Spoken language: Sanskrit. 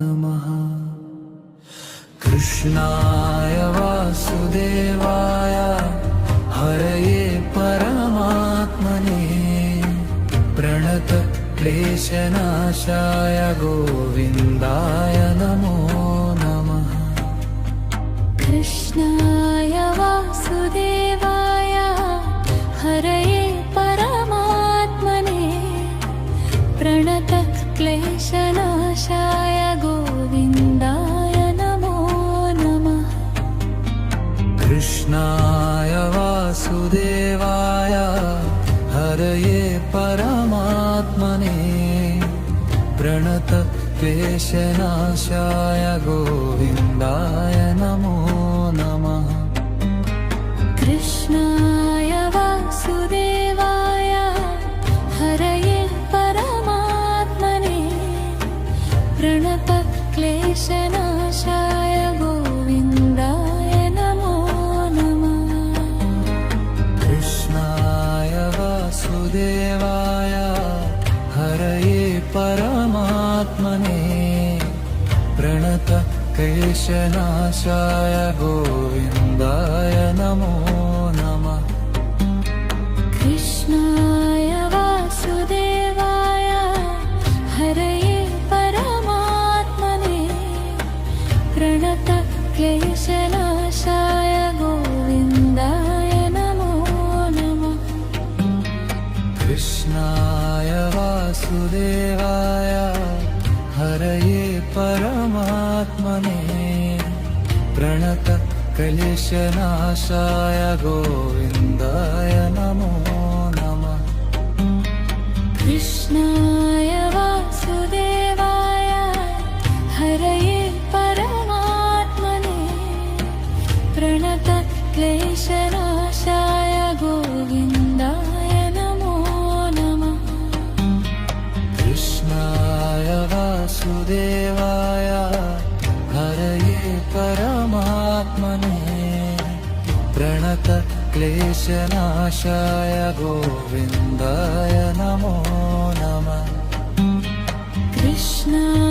नमः। कृष्णाय वासुदेवाय हरये परमात्मने प्रणतक्लेशनाशाय गोविन्दाय नमो नमः। कृष्णाय वासुदेवाय हरये परमात्मने प्रणतक्लेशनाशाय गोविन्दाय नमो नमः। कृष्णाय वासुदेवाय हरये परमात्मने प्रणतक्लेशनाशाय गोविन्दाय नमो नमः। कृष्णाय वासुदेवाय हरये परमात्मने प्रणतक्लेशनाशाय गोविन्दाय नमो नमः। कृष्णाय वासुदेवाय हरये परमात्मने प्रणतक्लेशनाशाय गोविन्दाय नमो नमः। कृष्णाय वासुदेवाय हरये परमात्मने प्रणतक्लेशनाशाय गोविन्दाय नमो नमः। कृष्णाय वासुदेवाय हरये परमात्मने प्रणतक्लेशनाशाय गोविन्दाय नमो नमः। कृष्णाय वासुदेवाय हरये परमात्मने प्रणतक्लेशनाशाय गोविन्दाय नमो नमः। कृष्णाय वासुदेवाय हरये परमात्मने प्रणतक्लेशनाशाय गोविन्दाय नमो नमः। कृष्णाय